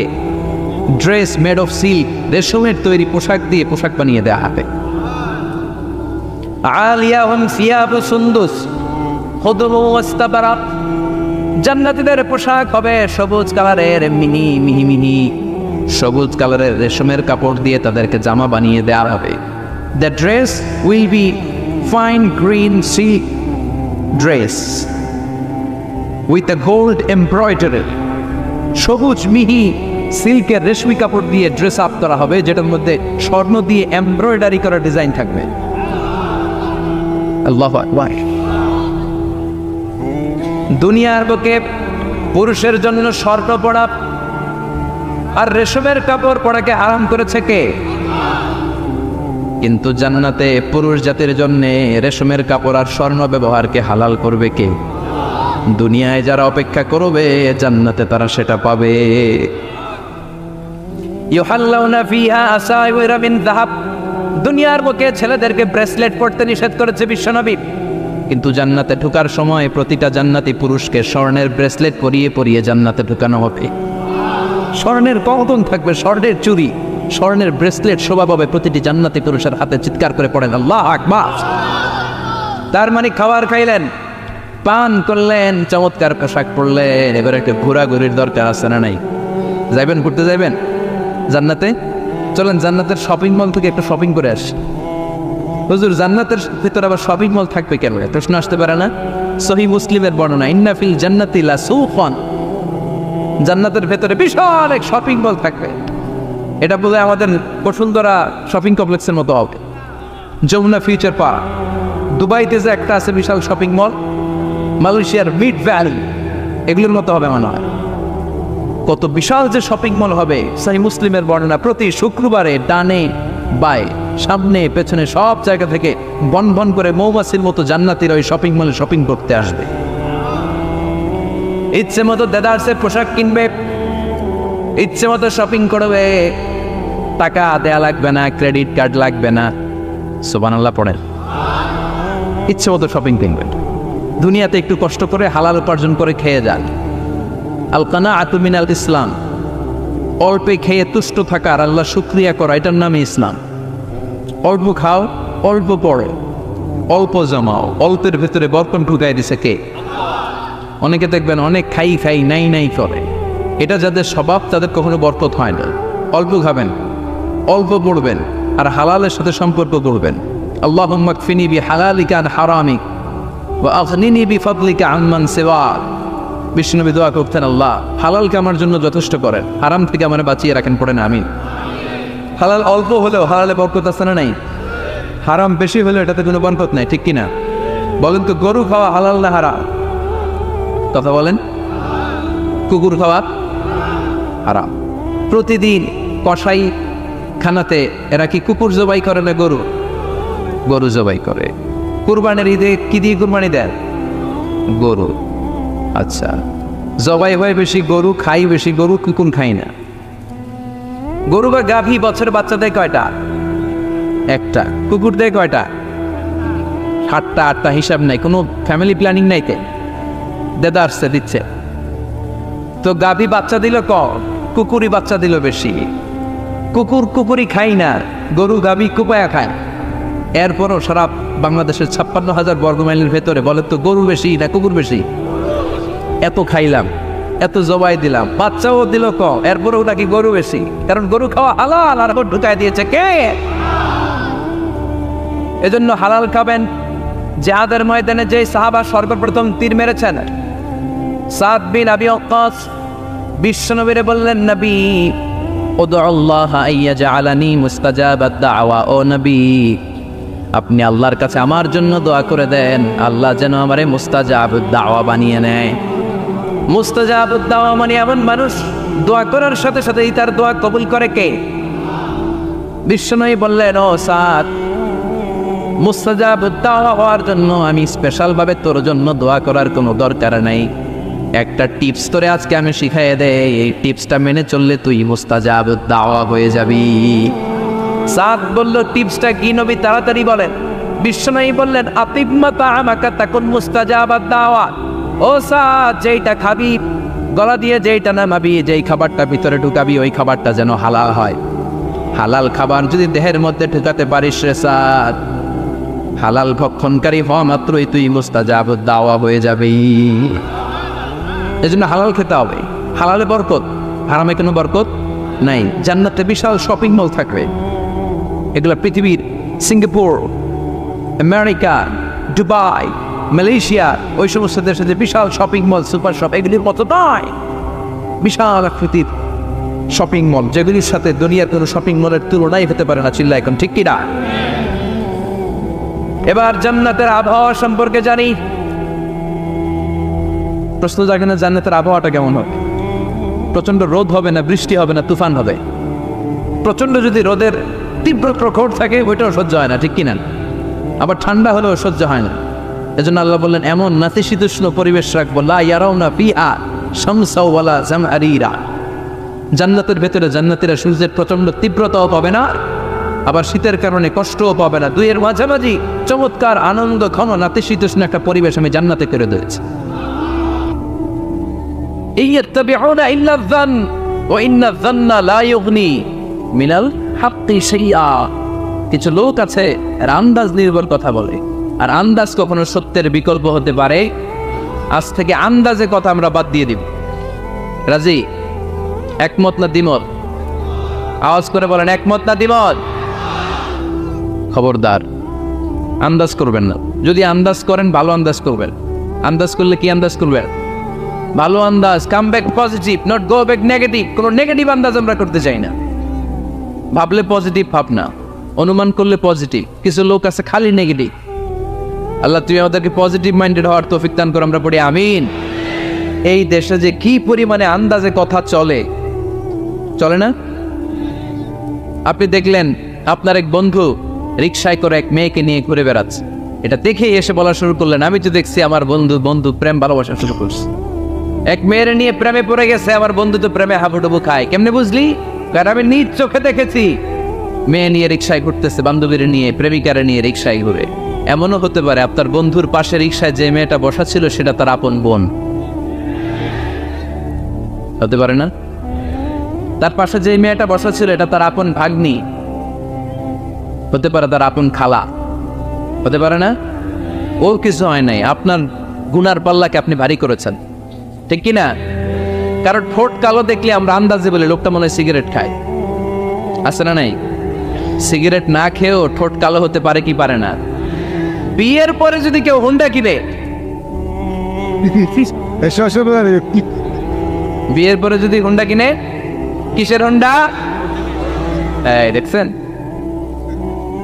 ড্রেস মেড অফ সিল্ক, রেশমের তৈরি পোশাক দিয়ে পোশাক বানিয়ে দেওয়া হবে। আলিয়াহুম সিয়াবু সুন্দুস খুদরু ওয়াস্তাবরাক। জান্নাতীদের পোশাক হবে সবুজ কালারের, মিহি সবুজ কালারের রেশমের কাপড় দিয়ে তাদেরকে জামা বানিয়ে দেওয়া হবে। The dress will be fine green silk dress with a gold embroidery. সবুজ মিহি সিল্কের রেশমি কাপড় দিয়ে ড্রেস আপ করা হবে, যেটার মধ্যে স্বর্ণ দিয়ে এমব্রয়ডারি করা ডিজাইন থাকবে। আল্লাহু আকবার। দুনিয়ার বুকে পুরুষের জন্য স্বর্ণ পরা আর রেশমের কাপড় পরাকে হারাম করেছে কে? কিন্তু জান্নাতে পুরুষ জাতির জন্য রেশমের কাপড় আর স্বর্ণ ব্যবহারকে হালাল করবে কে? দুনিয়ায় যারা অপেক্ষা করবে, জান্নাতে তারা সেটা পাবে। ইউহাল্লাউনা ফিহা আসাইরা মিন যাহাব। দুনিয়ার বুকে ছেলেদেরকে ব্রেসলেট পরতে নিষেধ করেছে বিশ্বনবী, কিন্তু জান্নাতে ঢোকার সময় প্রতিটা জান্নাতি পুরুষকে স্বর্ণের ব্রেসলেট পরিয়ে পরিয়ে জান্নাতে ঢোকানো হবে। স্বর্ণের কদম থাকবে, স্বর্ণের চুড়ি, স্বর্ণের ব্রেসলেট শোভা পাবে প্রতিটি জান্নাতি পুরুষের হাতে। চিৎকার করে পড়েন আল্লাহু আকবার। তার মানে খাবার খাইলেন, পান করলেন, চমৎকার পোশাক পরলেন, এবার একটা ঘোরাঘুরির দরকার আছে না নাই? যাইবেন, ঘুরতে যাইবেন জান্নাতে? চলেন জান্নাতের শপিং মল থেকে একটা শপিং করে আসি। হুজুর জান্নাতের ভিতরে আবার শপিং মল থাকবে কেন? প্রশ্ন আসতে পারে না? সহিহ মুসলিমের বর্ণনা, ইন্না ফিল জান্নাতি লা সুফান, জান্নাতের ভেতরে বিশাল এক শপিং মল থাকবে। এটা বলে আমাদের বসুন্ধরা শপিং কমপ্লেক্সের মতো হবে, যমুনা ফিউচার পার্ক। দুবাইতে যে একটা আছে বিশাল শপিং মল, মালয়েশিয়ার মিড ভ্যালি, এগুলোর মতো হবে মনে হয়। কত বিশাল যে শপিং মল হবে। সহিহ মুসলিমের বর্ণনা, প্রতি শুক্রবারে ডানে বাই সামনে পেছনে সব জায়গা থেকে বন বন করে মৌমাছির মতো জান্নাতীরা ওই শপিং মলে শপিং করতে আসবে। ইচ্ছে মতো দেদারসে পোশাক কিনবে, ইচ্ছে মতো শপিং করবে, টাকা দেয়া লাগবে না, ক্রেডিট কার্ড লাগবে না। সুবহানাল্লাহ পড়েন। ইচ্ছে মতো শপিং কিনবেন। দুনিয়াতে একটু কষ্ট করে হালাল উপার্জন করে খেয়ে যান। আল কানাআতু মিনাল ইসলাম, অল্পে খেয়ে তুষ্ট থাকা আর আল্লাহ শুকরিয়া করা, এটার নামে ইসলাম। অল্প খাও, অল্প পড়ো, অল্প জমাও, অল্পের ভেতরে বরকত ঢুকাই দিছে কে? অনেকে দেখবেন অনেক খাই খাই নাই নাই করে, এটা যাদের স্বভাব তাদের কখনো বরকত হয় না। অল্প খাবেন, অল্প পড়বেন, আর হালালের সাথে সম্পর্ক করবেন। আল্লাহুম্মা কফিনি বিহালালিকা আন হারামিক ওয়া আগনিনি বিফাদলিকা আম্মান সিওয়াক। বিষ্ণুনবী দোয়া করতেন, আল্লাহ হালালকে আমার জন্য যথেষ্ট করেন, হারাম থেকে আমার বাঁচিয়ে রাখেন। পড়েন আমিন। হালাল অল্প হলেও হালালে বরকত আছে না নাই? হারাম বেশি হলেও এটাতে কোনো বরকত নাই, ঠিক কিনা? বলেন তো, গরু খাওয়া হালাল না হারাম? কথা বলেন। কুকুর খাওয়া হারাম। প্রতিদিন কসাই খানাতে এরা কি কুকুর জবাই করে না গরু? গরু জবাই করে। কুরবানির ঈদে কি দিয়ে কুরবানি দেন? গরু। আচ্ছা, জবাই হয় বেশি গরু, খাই বেশি গরু, কুকুর খাই না। গরু বা গাভী বছরে বাচ্চা দেয় কয়টা? একটা। কুকুর দেয় কয়টা? 7টা 8টা, হিসাব নাই, কোনো ফ্যামিলি প্ল্যানিং নাই। কে দেদা আসছে দিচ্ছে তো গাভী বাচ্চা দিল কম, কুকুরই বাচ্চা দিল বেশি। কুকুরই খাই না, গরু গাভী কুপায়া খায়। এরপরও সারা বাংলাদেশের 56,000 বর্গমাইলের ভেতরে বলে তো গরু বেশি না কুকুর বেশি? এত খাইলাম, এত জবাই দিলাম, বাচ্চাও দিল কম, এরপরেও নাকি গরু বেশি। কারণ গরু খাওয়া হালাল, আর ঢুকাই দিয়েছে কে? এজন্য হালাল খাবেন। জিহাদের ময়দানে যে সাহাবা সর্বপ্রথম তীর মেরেছেন, সাদ বিন আবি ওয়াক্কাস, বিশ্বনবীরে বললেন, নবী উদউল্লাহ আইয়াজআলানি মুস্তাজাবাদ দাওয়া। ও নবী, আপনি আল্লাহর কাছে আমার জন্য দোয়া করে দেন, আল্লাহ যেন আমারে মুস্তাজাবুদ দাওয়া বানিয়ে নেয়। মুস্তাজাবুদ দাওয়া মানে এমন মানুষ দোয়া করার সাথে সাথেই তার দোয়া কবুল করে কে? বিশ্বনবী বললেন, ও সাদ, মুস্তাজাবুদ দাওয়া হওয়ার জন্য আমি স্পেশাল ভাবে তোর জন্য দোয়া করার কোনো দরকার নাই। একটা টিপস তোরে আজকে আমি শিখাইয়ে দেই, এই টিপসটা মেনে চললে তুই মুস্তাজাবুদ দাওয়া হয়ে যাবি। সাদ বলল, টিপসটা কি নবী? তাড়াতাড়ি বলেন। বিশ্বনবী বললেন, আতিম্মা তাআমাকা তাকুন মুস্তাজাবাদ দাওয়া। ও সাদ, যেইটা খাবি, গলা দিয়ে যেইটা নামাবি, যেই খাবারটা ভিতরে ঢুকাবি, ওই খাবারটা যেন হালাল হয়। হালাল খাবার যদি দেহের মধ্যে ঢুকাতে পারিস রে সাদ, হালাল ভক্ষণকারী হওয়া মাত্রই তুই মুস্তাজাবুদ দাওয়া হয়ে যাবি। এজন্য হালাল খেতে হবে। হালালে বরকত, হারামে কোনো বরকত নাই। জান্নাতে বিশাল শপিং মল থাকবে। এগুলো পৃথিবীর সিঙ্গাপুর, আমেরিকা, দুবাই, মালয়েশিয়া, ওই সমস্ত দেশে যে বিশাল শপিং মল, সুপার শপ, এগুলির মতো নয়। বিশাল আকৃতির শপিং মল, যেগুলির সাথে দুনিয়ার কোনো শপিং মলের তুলনাই হতে পারে না। চিল্লা এখন ঠিক কিনা? এবার জান্নাতের আবহাওয়া সম্পর্কে জানি। প্রশ্ন জাগে না, জান্নাতের আবহাওয়াটা কেমন হবে? প্রচন্ড রোদ হবে না বৃষ্টি হবে না তুফান হবে? প্রচন্ড যদি রোদের তীব্র প্রখর থাকে ওইটাও সহ্য হয় না, ঠিক কিনা? আবার ঠান্ডা হলেও সহ্য হয় না। এজন্য আল্লাহ বললেন, এমন নাতিশীতোষ্ণ পরিবেশ রাখবো, লা ইয়ারাউনা ফিহা শামসা ওয়ালা জামহারিরা। জান্নাতের ভেতরে জান্নাতীরা সূর্যের প্রচন্ড তীব্রতাও পাবে না, আবার শীতের কারণে কষ্টও পাবে না। দুইয়ের মাঝামাঝি চমৎকার আনন্দ ঘন নাতিশীতোষ্ণ একটা পরিবেশ আমি জান্নাতে করে দিয়েছি। ইয়াত্তাবিউনা ইল্লা যান ওয়া ইন্না যান্না লা ইউগনি মিনাল হাক্কি শাইআ। কিছু লোক আছে এরা আন্দাজ নির্ভর কথা বলে, আর আন্দাজ কখনো সত্যের বিকল্প হতে পারে। আজ থেকে আন্দাজে কথা আমরা বাদ দিয়ে দিব। রাজি? একমত না দ্বিমত? আওয়াজ করে বলেন একমত না দ্বিমত? খবরদার আন্দাজ করবেন না। যদি আন্দাজ করেন ভালো আন্দাজ করবেন। আন্দাজ করলে কি আন্দাজ করবেন? ভালো আন্দাজ। Come back positive, not go back negative. কোনো নেগেটিভ আন্দাজ আমরা করতে চাই না। ভাবলে পজিটিভ ভাবনা, অনুমান করলে পজিটিভ। কিছু লোক আছে খালি নেগেটিভ। আল্লাহ তুমি আমাদেরকে পজিটিভ মাইন্ডেড হওয়ার তৌফিক দান করো, আমরা পড়ি আমিন। এই দেশে যে কি পরিমাণে আন্দাজে কথা চলে, চলে না? আপনি দেখলেন আপনার এক বন্ধু রিকশায় করে এক মেয়েকে নিয়ে ঘুরে বেড়াচ্ছে। এটা দেখেই এসে বলা শুরু করলেন, আমি তো দেখছি আমার বন্ধু প্রেম ভালোবাসা শুরু করছে। এক মেয়ের নিয়ে প্রেমে পড়ে গেছে, আমার বন্ধু তো প্রেমে হাবুডুবু খায়। কেমনে বুঝলি? কারণ আমি নিজ চোখে দেখেছি। মেয়ে নিয়ে রিকশায় ঘুরতেছে, বান্ধবীর নিয়ে, প্রেমিকারে নিয়ে রিকশায় ঘুরে। এমনও হতে পারে আপনার বন্ধুর পাশে রিকশায় যে মেয়েটা বসা ছিল সেটা তার আপন বোন। হতে পারে না? তার পাশে যে মেয়েটা বসা ছিল এটা তার আপন ভাগ্নি, হতে পারে তার আপন খালা, হতে পারে না? ওর কিছু হয় নাই, আপনার গুনার পাল্লাকে আপনি ভারী করেছেন, ঠিক কিনা? কারণ ঠোঁট কালো দেখলে আমরা আন্দাজে বলি লোকটা মনে হয় সিগারেট খায়। আছে না নাই? সিগারেট না খেয়েও ঠোঁট কালো হতে পারে কি পারে না? বিয়ের পরে যদি কেউ হুন্ডা কিনে, বিয়ের পরে যদি হুন্ডা কিনে, কিসের হুন্ডা? এই দেখছেন,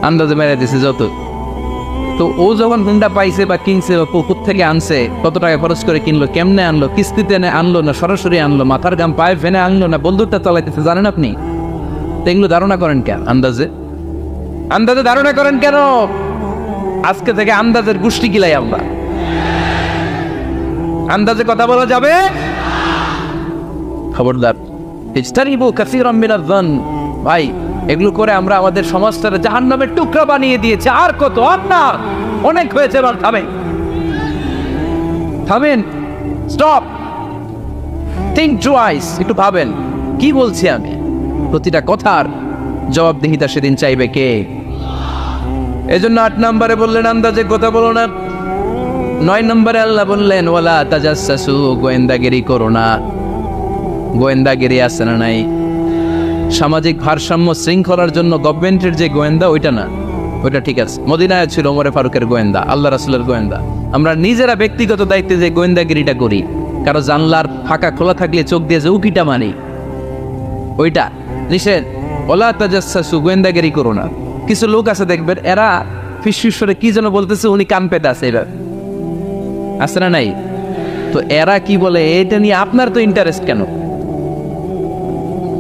আন্দাজে মেরে দিছে যত। তো ও যখন হুন্ডা পাইছে বা কিনছে বা পুকুর থেকে আনছে, কত টাকা খরচ করে কিনলো, কেমনে আনলো, কিস্তিতে আনলো না সরাসরি আনলো, মাথার গাম পায়ে ফেনে আনলো না বন্দুকটা চালাইতেছে, জানেন আপনি? তো এগুলো ধারণা করেন কেন? আন্দাজে ধারণা করেন কেন? আজকে থেকে আন্দাজের গোষ্ঠী গিলাই আমরা। আন্দাজে কথা বলা যাবে? খবরদার। ইজতানিবু কাসীরাম মিনাজ যান। ভাই, এগুলো করে আমরা আমাদের সমাজটাকে জাহান্নামের টুকরা বানিয়ে দিয়েছি। আর কত? আপনার অনেক হয়েছে, এবার থামেন, স্টপ, থিঙ্ক টুয়াইস। একটু ভাবেন কি বলছি আমি। প্রতিটা কথার জবাবদিহিতা সেদিন চাইবে কে? এজন্য 8 নম্বরে বললেন আন্দাজে কথা বলো না। 9 নম্বরে আল্লাহ বললেন ওয়ালা তাজাসসু, গোয়েন্দাগিরি করো না। গোয়েন্দাগিরি আছে না নাই? সামাজিক ভারসাম্য শৃঙ্খলার জন্য গভর্নমেন্টের যে গোয়েন্দা, ওইটা না, ওইটা ঠিক আছে। মদিনায় ছিল ওমরে ফারুকের গোয়েন্দা, আল্লাহ রাসূলের গোয়েন্দা। আমরা নিজেরা ব্যক্তিগত দায়িত্বে যে গোয়েন্দাগিরিটা করি, কারো জানলার ফাঁকা খোলা থাকলে চোখ দিয়ে যে উকিটা মারি, ওইটা নিষেধ। ওয়ালা তাজাসসু, গোয়েন্দাগিরি করো না। কিছু লোক আছে দেখবেন, এরা ফিসফিসরে কি যেন বলতেছে, উনি কান পেতে আছে, এবার আছে না নাই? তো এরা কি বলে এটা নিয়ে আপনার তো ইন্টারেস্ট কেন?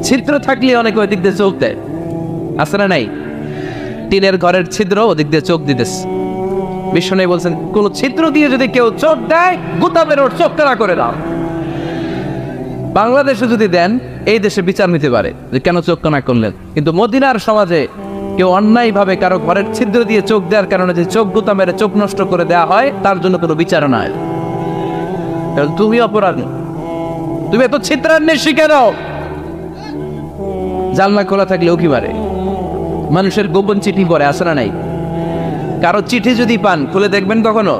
ছিদ্র থাকলে অনেকে ওই দিক দিয়ে চোখ দেয়, আছে না নাই? টিনের ঘরের ছিদ্র, ওদিক দিয়ে চোখ দিতেছে। বিষ্ণু বলছেন কোন ছিদ্র দিয়ে যদি কেউ চোখ দেয়, গুতা বের ওর চোখ কানা করে দাও। বাংলাদেশে যদি দেন, এই দেশে বিচার নিতে পারে যে কেন চোখ কানা করলেন। কিন্তু মদিনার সমাজে কেউ অন্যায় ভাবে কারো ঘরের ছিদ্র দিয়ে চোখ দেওয়ার কারণে যে চোখ গুতা মেরে চোখ নষ্ট করে দেওয়া হয়, তার জন্য কোনো বিচার নাই। তুমি অপরাধী, তুমি এত ছিদ্রান্বেষী কেন? জানলা খোলা থাকলে উকি মারে, মানুষের গোপন চিঠি পড়ে, আসে না নাই? কারো চিঠি যদি পান, খুলে দেখবেন কখনো?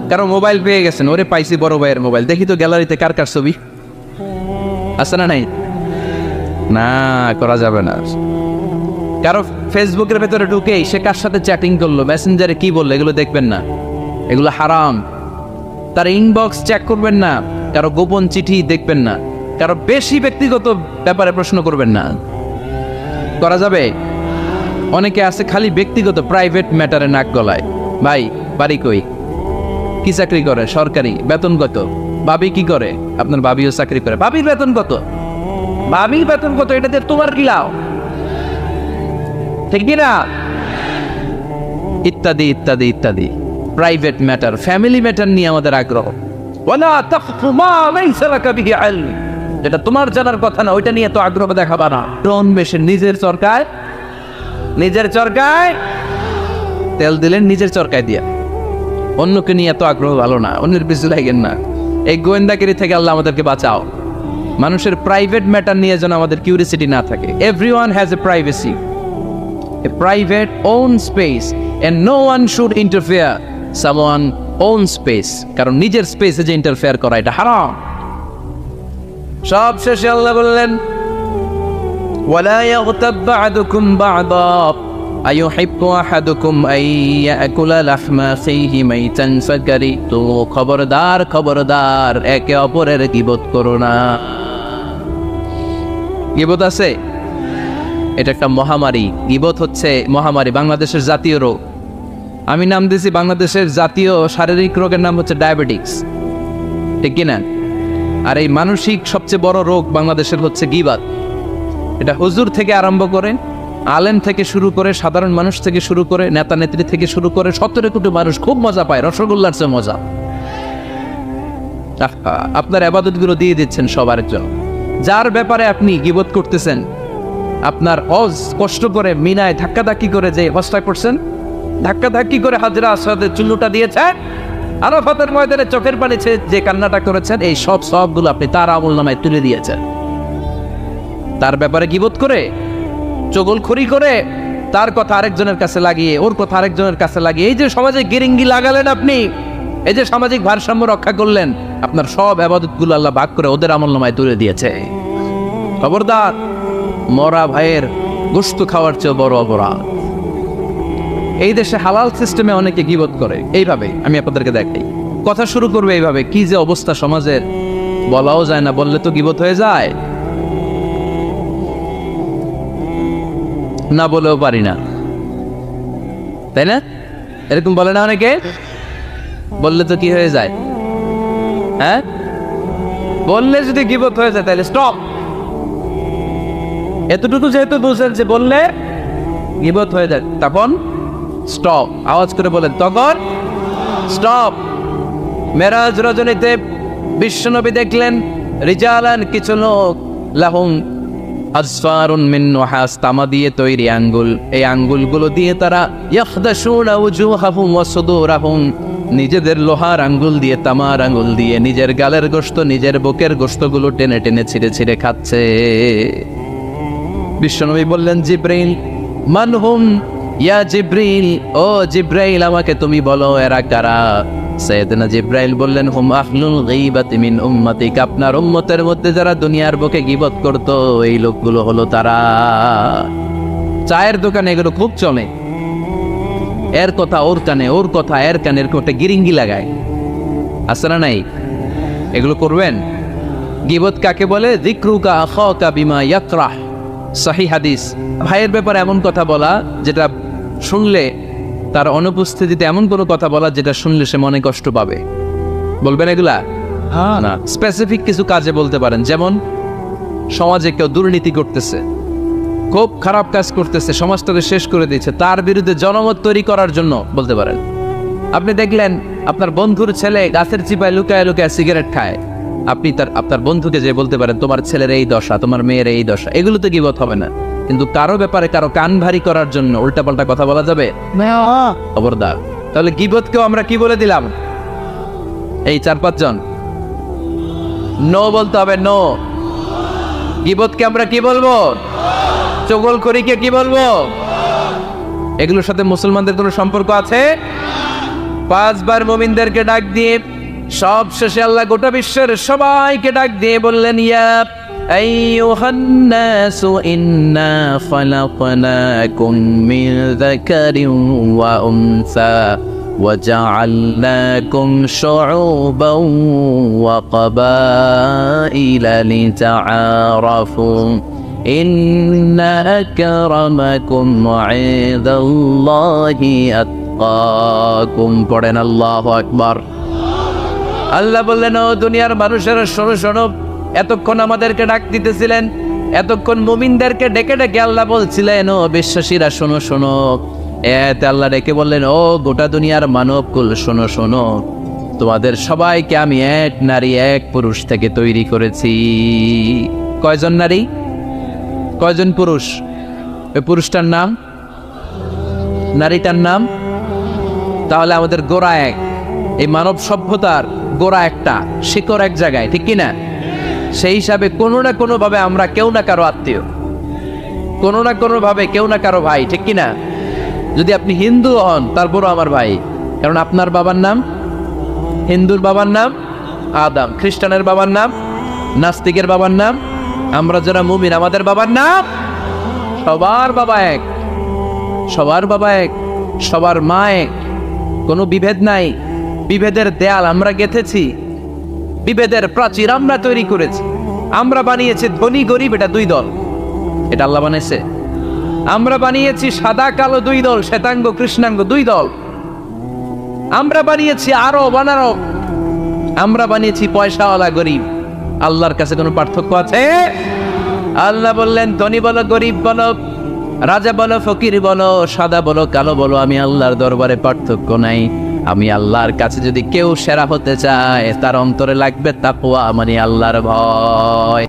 কারো মোবাইল পেয়ে গেছেন, ওরে পাইছি বড় ভাইয়ের মোবাইল, দেখি তো গ্যালারিতে কার কার ছবি, আসে না নাই? না, করা যাবে না। কারো ফেসবুকের ভেতরে ঢুকেই সে কার সাথে চ্যাটিং করলো, মেসেঞ্জারে কি বললো, এগুলো দেখবেন না, এগুলো হারাম। তার ইনবক্স চেক করবেন না, কারো গোপন চিঠি দেখবেন না, কারো বেশি ব্যক্তিগত ব্যাপারে প্রশ্ন করবেন না। করা যাবে? অনেকে আছে খালি ব্যক্তিগত প্রাইভেট ম্যাটারে নাক গলায়। ভাই, বাড়ি কই, কি চাকরি করে, সরকারি, বেতন কত? ভাবি কি করে? আপনার ভাবিও চাকরি করে, ভাবির বেতন কত? ভাবির বেতন কত? এটাতে তোমার কি লাভ? ঠিক না? ইত্যাদি ইত্যাদি ইত্যাদি। প্রাইভেট ম্যাটার, ফ্যামিলি ম্যাটার নিয়ে আমাদের আগ্রহ। ওয়ালা তাকফু মা লাইসা লাকা বিহি ইলম, যেটা তোমার জানার কথা না, ওইটা নিয়ে তো আগ্রহ দেখাবা না। ডন বেশে নিজের চরকায় নিজের চরকায় তেল দিলেন, নিজের চরকায় দিয়া। অন্যকে নিয়ে এত আগ্রহ ভালো না, অন্যের পিছু লাগেন না। এই গোয়েন্দাগিরি থেকে আল্লাহ আমাদেরকে বাঁচাও। মানুষের প্রাইভেট ম্যাটার নিয়ে যেন আমাদের কিউরিসিটি না থাকে। Everyone has a privacy, a private own space, and no one should interfere someone own space. কারণ নিজের স্পেসে যে ইন্টারফেয়ার করা এটা হারাম। সব শেষে আল্লাহ বললেন, ওয়ালা ইয়াগতাব বা'দুকুম বা'দা আইয়ুহিব্বু আহাদুকুম আইয়াকুলা লাহমা আখিহি মাইতান ফাকারিতুমু। খবরদার খবরদার, একে অপরের গীবত করো না। গীবত আছে, এটা একটা মহামারী। গীবত হচ্ছে মহামারী, বাংলাদেশের জাতীয় রোগ। আমি নাম দিয়েছি বাংলাদেশের জাতীয় শারীরিক রোগের নাম হচ্ছে ডায়াবেটিক্স, ঠিক কিনা? আর এই মানসিক সবচেয়ে বড় রোগ বাংলাদেশের হচ্ছে গীবত। এটা হুজুর থেকে আরম্ভ করে, আলেম থেকে শুরু করে, সাধারণ মানুষ থেকে শুরু করে, নেতা নেত্রী থেকে শুরু করে 17 কোটি মানুষ খুব মজা পায়, রসগোল্লার চেয়ে মজা। আপনার ইবাদতগুলো দিয়ে দিচ্ছেন সবার জন্য। যার ব্যাপারে আপনি গীবত করতেছেন, আপনার হজ কষ্ট করে মিনায় ধাক্কাধাক্কি করে যে হজটা করছেন, ধাক্কাধাক্কি করে হাজরা আসওয়াদের চুল্লুটা দিয়েছেন, আরাফাতের ময়দানে চোখের পানি ছেড়ে যে কান্নাটা করেছেন, এই সব সবগুলো আপনি তার আমলনামায় তুলে দিয়েছেন। তার ব্যাপারে গীবত করে, চগলখড়ি করে, তার কথা আরেকজনের কাছে লাগিয়ে, ওর কথা আরেকজনের কাছে লাগিয়ে, এই যে সমাজে গিরিঙ্গি লাগালেন আপনি, এই যে সামাজিক ভারসাম্য রক্ষা করলেন, আপনার সব ইবাদতগুলো আল্লাহ ভাগ করে ওদের আমলনামায় তুলে দিয়েছে। খবরদার, মরা ভাইয়ের গোশত খাওয়ার চেয়ে বড় অপরাধ। এই দেশে হালাল সিস্টেমে অনেকে গীবত করে এইভাবে। আমি আপনাদেরকে দেখাই, কথা শুরু করবে এইভাবে। কি যে অবস্থা সমাজের, বলাও যায় না, বললে তো গীবত হয়ে যায়, না বলেও পারি না, তাই না? এরকম বলে না অনেকে? বললে তো কি হয়ে যায়? হ্যাঁ, বললে যদি গীবত হয়ে যায় তাহলে স্টপ। এতটুকু যেহেতু বুঝেন যে বললে গীবত হয়ে যায়, তখন স্টপ। আওয়াজ করে বলেন, তখন স্টপ। মেরাজ রজনীতে বিশ্বনবী দেখলেন রিজালান, কিছু লোক, লাহুম আসফারুন মিন নুহাস, তামা দিয়ে তৈরি আঙ্গুল। এই আঙ্গুলগুলো দিয়ে তারা ইয়াখদাশুনা উজুহাহুম ওয়া সুদুরাহুম, নিজেদের লোহার আঙ্গুল দিয়ে, তামার আঙ্গুল দিয়ে নিজের গালের গোশত, নিজের বুকের গোশতগুলো টেনে টেনে ছিঁড়ে ছিঁড়ে খাচ্ছে। বিশ্বনবী বললেন, জিব্রাইল, মানহুম ইয়া জিব্রাইল, ও জিব্রাইল আমাকে তুমি বলো এরা কারা? সাইয়েদনা জিব্রাইল বললেন, হুম আহলুল গীবাতি মিন উম্মতিক, আপনার উম্মতের মধ্যে যারা দুনিয়ার বুকে গীবত করত, এই লোকগুলো হলো তারা। চায়ের দোকানে এগুলো খুব চলে, এর কথা ওর কানে, ওর কথা এর কানে, এর কোটে গিরিঙ্গি লাগায়, আছে না নাই? এগুলো করবেন। গীবত কাকে বলে? যিকরুকা আখাকা বিমা ইয়াকরাহ, সহিহ হাদিস। ভাইয়ের ব্যাপারে এমন কথা বলা যেটা শুনলে, তার অনুপস্থিতিতে এমন কোনো কথা বলা যেটা শুনলে সে মনে কষ্ট পাবে। বলবেন এগুলা? না, স্পেসিফিক কিছু কাজে বলতে পারেন। যেমন সমাজে কেউ দুর্নীতি করতেছে, খুব খারাপ কাজ করতেছে, সমাজটাকে শেষ করে দিচ্ছে, তার বিরুদ্ধে জনমত তৈরি করার জন্য বলতে পারেন। আপনি দেখলেন আপনার বন্ধুর ছেলে গাছের চিপায় লুকায় লুকায় সিগারেট খায়, আপনি আপনার বন্ধুকে যে বলতে পারেন, তোমার ছেলের এই দশা, তোমার মেয়ের এই দশা। এগুলো তো গীবত হবে না, কিন্তু কারো ব্যাপারে কারো কান ভারী করার জন্য উল্টাপাল্টা কথা বলা যাবে? খবরদার। তাহলে গীবতকেও আমরা কি বলে দিলাম? এই 4-5 জন নো বলতে হবে, নো। গীবতকে আমরা কি বলবো? চগলখড়িকে কি বলবো? এগুলোর সাথে মুসলমানদের কোনো সম্পর্ক আছে? 5 বার মুমিনদেরকে ডাক দিয়ে সব শেষে আল্লাহ গোটা বিশ্বের সবাইকে ডাক দিয়ে বললেন, ইয়া আইয়ুহান নাসু ইন্না খালাকনাকুম মিন যাকারিন ওয়া উনসা ওয়া জাআলনাকুম শুউবান ওয়া ক্বাবাইলা লিতাআরাফু ইন্না আকরামাকুম ইনদাল্লাহি আতকাকুম। পড়েন আল্লাহু আকবার। আল্লাহ বললেন, ও দুনিয়ার মানুষেরা শোনো শোনো, এতক্ষণ আমাদেরকে ডাক দিতেছিলেন, এতক্ষণ মুমিনদেরকে ডেকে ডেকে আল্লাহ বলছিলেন, ও বিশ্বাসীরা শোনো শোনো। এতে আল্লাহ ডেকে বললেন, ও গোটা দুনিয়ার মানবকুল শোনো শোনো, তোমাদের সবাইকে আমি এক নারী এক পুরুষ থেকে তৈরি করেছি। কয়জন নারী, কয়জন পুরুষ? ওই পুরুষটার নাম নারীটার নাম? তাহলে আমাদের গোড়া এক, এই মানব সভ্যতার গোড়া একটা, শিকড় এক জায়গায়, ঠিক কিনা? সেই হিসাবে কোনো না কোনো ভাবে আমরা কেউ না কারো আত্মীয়, কোনো না কোনো ভাবে কেউ না কারো ভাই, ঠিক কিনা? যদি আপনি হিন্দু হন তারপরও আমার ভাই, কারণ আপনার বাবার নাম, হিন্দুর বাবার নাম আদম, খ্রিস্টানের বাবার নাম, নাস্তিকের বাবার নাম, আমরা যারা মুমিন আমাদের বাবার নাম, সবার বাবা এক, সবার বাবা এক, সবার মা এক, কোনো বিভেদ নাই। বিভেদের দেয়াল আমরা গেঁথেছি, বিভেদের প্রাচীর আমরা তৈরি করেছি, আমরা বানিয়েছি ধনী গরিব এটা দুই দল, এটা আল্লাহ বানিয়েছে। আমরা বানিয়েছি সাদা কালো দুই দল, শ্বেতাঙ্গ কৃষ্ণাঙ্গ দুই দল, আমরা বানিয়েছি আরব অনারব, আমরা বানিয়েছি পয়সাওয়ালা গরিব। আল্লাহর কাছে কোনো পার্থক্য আছে? আল্লাহ বললেন ধনী বলো গরিব বলো, রাজা বলো ফকির বলো, সাদা বলো কালো বলো, আমি আল্লাহর দরবারে পার্থক্য নাই। আমি আল্লাহর কাছে যদি কেউ সেরা হতে চায় তার অন্তরে লাগবে তাকওয়া, মানে আল্লাহর ভয়।